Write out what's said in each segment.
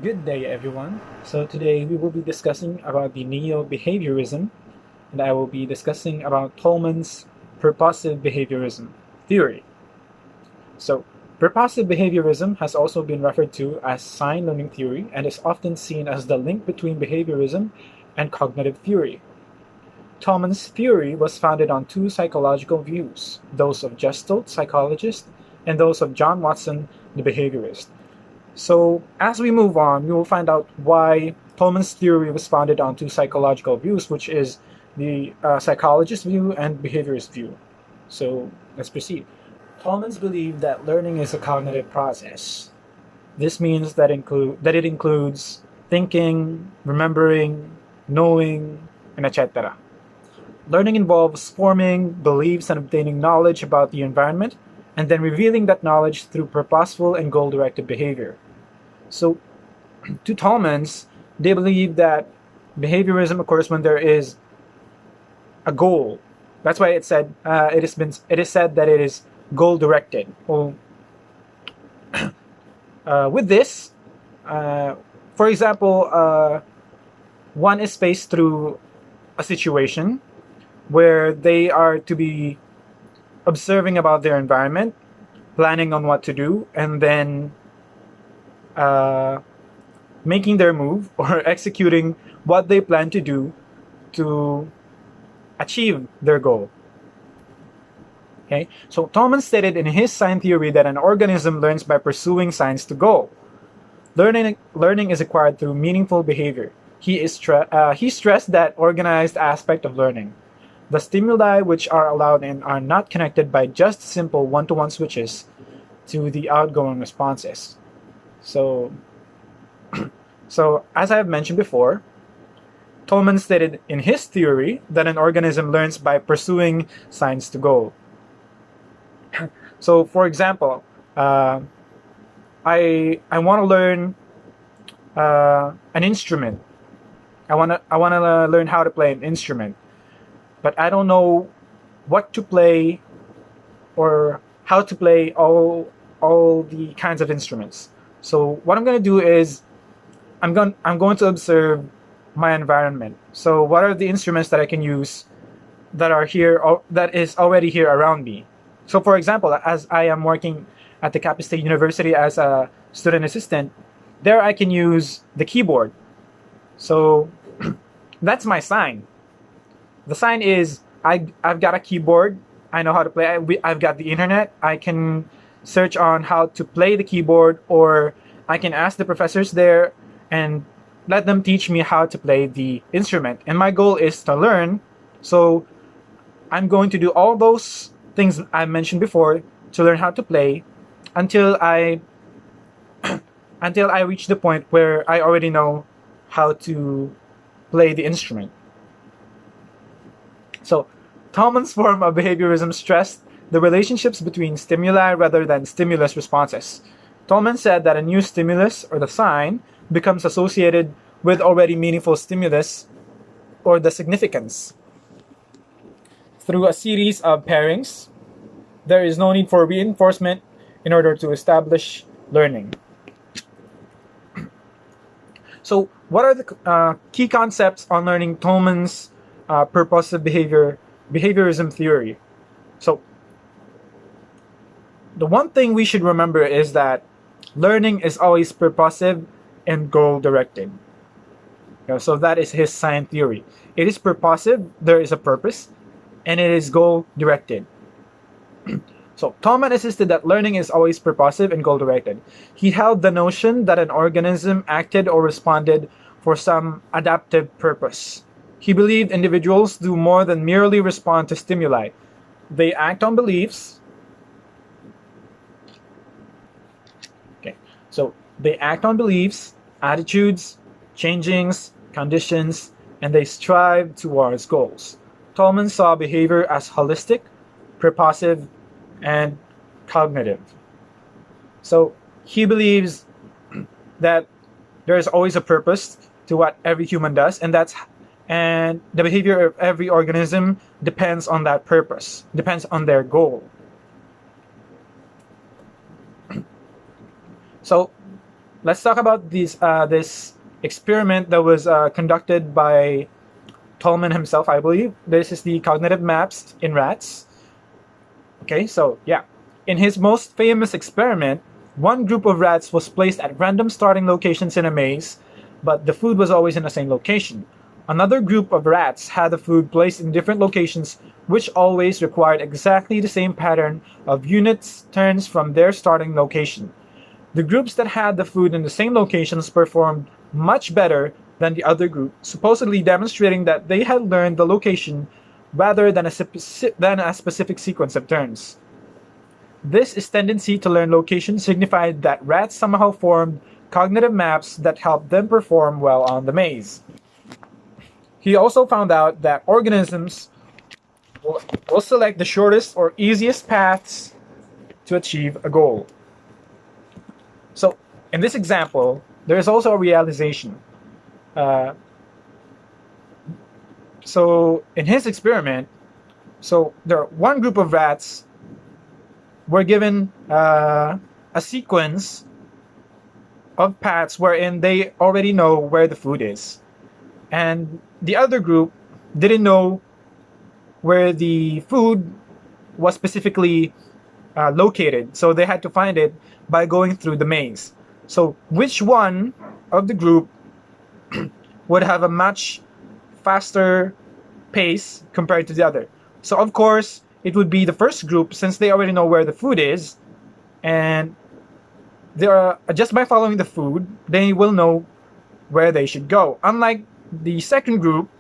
Good day, everyone. So today we will be discussing about the neo-behaviorism, and I will be discussing about Tolman's purposive behaviorism theory. So, purposive behaviorism has also been referred to as sign learning theory and is often seen as the link between behaviorism and cognitive theory. Tolman's theory was founded on two psychological views, those of Gestalt psychologist and those of John Watson, the behaviorist. So as we move on, we will find out why Tolman's theory was founded on two psychological views, which is the psychologist view and behaviorist view. So let's proceed. Tolman's believed that learning is a cognitive process. This means that it includes thinking, remembering, knowing, and etc. Learning involves forming beliefs and obtaining knowledge about the environment, and then revealing that knowledge through purposeful and goal-directed behavior. So, to Tolman's, they believe that behaviorism occurs when there is a goal. That's why it is said that it is goal-directed. Well, with this, for example, one is faced through a situation where they are to be observing about their environment, planning on what to do, and then making their move or executing what they plan to do to achieve their goal. Okay, so Tolman stated in his sign theory that an organism learns by pursuing signs to goal. Learning is acquired through meaningful behavior. He stressed that organized aspect of learning. The stimuli which are allowed in are not connected by just simple one-to-one switches to the outgoing responses. So as I have mentioned before, Tolman stated in his theory that an organism learns by pursuing signs to goal. So, for example, I want to learn an instrument. I want to learn how to play an instrument, but I don't know what to play or how to play all the kinds of instruments. So what I'm going to do is I'm going to observe my environment. So what are the instruments that I can use that are here or that is already here around me? So for example, as I am working at the Capital State University as a student assistant, there I can use the keyboard. So that's my sign. The sign is I've got a keyboard. I know how to play. I've got the internet. I can search on how to play the keyboard, or I can ask the professors there and let them teach me how to play the instrument. And my goal is to learn. So I'm going to do all those things I mentioned before to learn how to play until I reach the point where I already know how to play the instrument. So Tolman's form of behaviorism stressed the relationships between stimuli rather than stimulus responses. Tolman said that a new stimulus, or the sign, becomes associated with already meaningful stimulus, or the significance. Through a series of pairings, there is no need for reinforcement in order to establish learning. So, what are the key concepts on learning Tolman's purposive behaviorism theory? So, the one thing we should remember is that learning is always purposive and goal-directed. So that is his sign theory. It is purposive, there is a purpose, and it is goal-directed. So Tolman insisted that learning is always purposive and goal-directed. He held the notion that an organism acted or responded for some adaptive purpose. He believed individuals do more than merely respond to stimuli. They act on beliefs. So they act on beliefs, attitudes, changings, conditions, and they strive towards goals. Tolman saw behavior as holistic, purposive, and cognitive. So he believes that there is always a purpose to what every human does, and the behavior of every organism depends on that purpose, depends on their goal. So let's talk about this experiment that was conducted by Tolman himself, I believe. This is the cognitive maps in rats. Okay, so yeah. In his most famous experiment, one group of rats was placed at random starting locations in a maze, but the food was always in the same location. Another group of rats had the food placed in different locations, which always required exactly the same pattern of units turns from their starting location. The groups that had the food in the same locations performed much better than the other group, supposedly demonstrating that they had learned the location rather than a specific sequence of turns. This tendency to learn location signified that rats somehow formed cognitive maps that helped them perform well on the maze. He also found out that organisms will select the shortest or easiest paths to achieve a goal. So, in this example, there is also a realization. So, in his experiment, one group of rats were given a sequence of paths wherein they already know where the food is. And the other group didn't know where the food was specifically located. So they had to find it by going through the maze. So which one of the group would have a much faster pace compared to the other? So of course, it would be the first group, since they already know where the food is, and they are just by following the food, they will know where they should go. Unlike the second group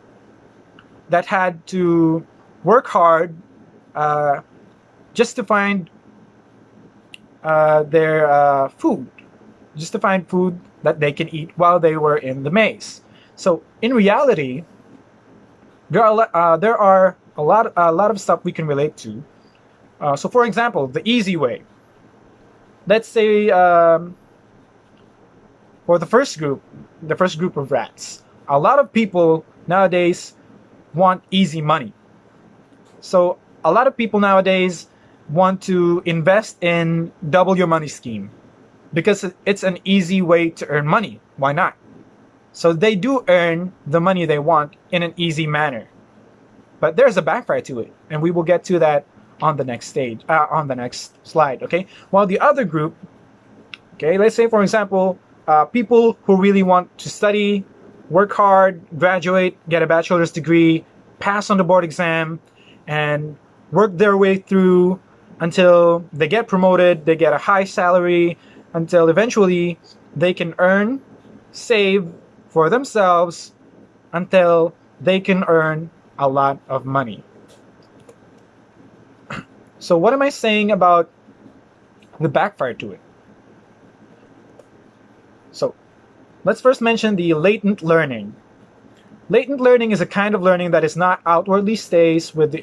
that had to work hard just to find their food, just to find food that they can eat while they were in the maze. So in reality, there are a lot of stuff we can relate to. So for example, the easy way. Let's say for the first group of rats, a lot of people nowadays want easy money. So a lot of people nowadays want to invest in double your money scheme because it's an easy way to earn money. Why not? So they do earn the money they want in an easy manner. But there's a backfire to it, and we will get to that on the next slide, okay? While the other group, okay, let's say for example, people who really want to study, work hard, graduate, get a bachelor's degree, pass on the board exam, and work their way through until they get promoted, they get a high salary, until eventually they can earn, save for themselves, until they can earn a lot of money. So what am I saying about the backfire to it? So let's first mention the latent learning. Latent learning is a kind of learning that is not outwardly stays with the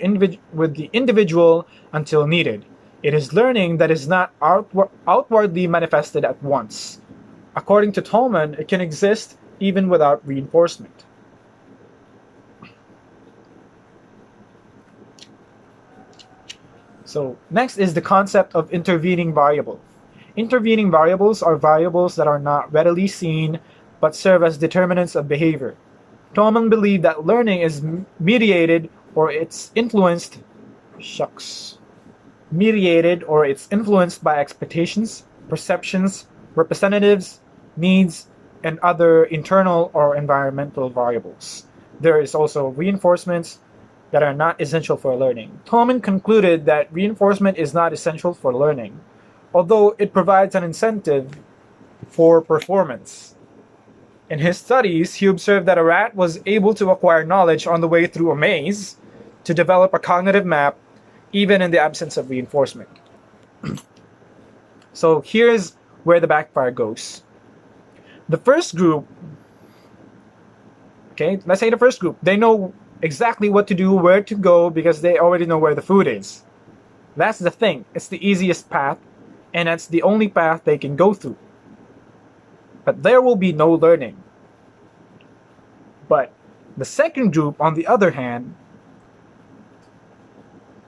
individual until needed. It is learning that is not outwardly manifested at once. According to Tolman, it can exist even without reinforcement. So next is the concept of intervening variable. Intervening variables are variables that are not readily seen but serve as determinants of behavior. Tolman believed that learning is mediated or it's influenced by expectations, perceptions, representatives, needs, and other internal or environmental variables. There is also reinforcements that are not essential for learning. Tolman concluded that reinforcement is not essential for learning, although it provides an incentive for performance. In his studies, he observed that a rat was able to acquire knowledge on the way through a maze, to develop a cognitive map, even in the absence of reinforcement. So here's where the backfire goes. The first group, okay, let's say the first group, they know exactly what to do, where to go, because they already know where the food is. That's the thing. It's the easiest path, and that's the only path they can go through. But there will be no learning. But the second group, on the other hand,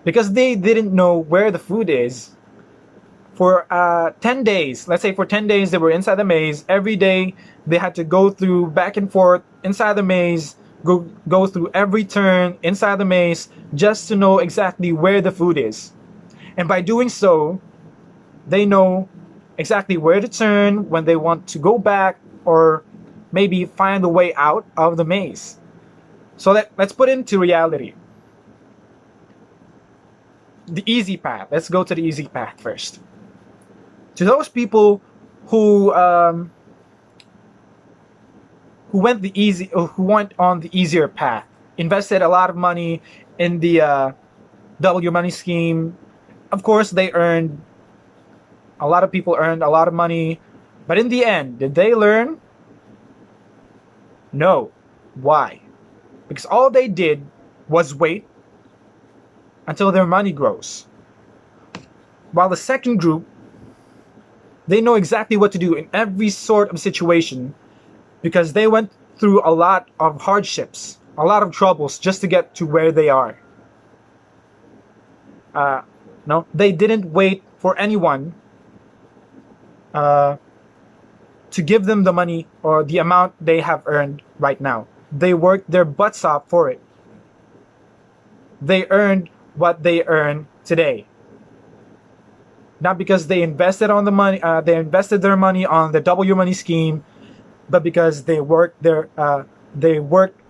because they didn't know where the food is, for 10 days. Let's say for 10 days they were inside the maze. Every day they had to go through back and forth inside the maze, go through every turn inside the maze just to know exactly where the food is. And by doing so, they know exactly where to turn when they want to go back or maybe find a way out of the maze. So let's put it into reality. The easy path. Let's go to the easy path first. To those people who went on the easier path, invested a lot of money in the W money scheme. Of course, they earned. A lot of people earned a lot of money, but in the end, did they learn? No. Why? Because all they did was wait until their money grows. While the second group, they know exactly what to do in every sort of situation because they went through a lot of hardships, a lot of troubles just to get to where they are. No, they didn't wait for anyone to give them the money or the amount they have earned right now. They worked their butts off for it. They earned what they earn today. Not because they invested on the money, they invested their money on the W money scheme, but because they worked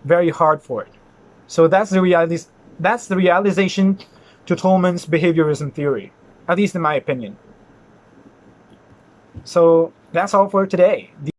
very hard for it. So that's the reality. That's the realization to Tolman's behaviorism theory, at least in my opinion. So that's all for today.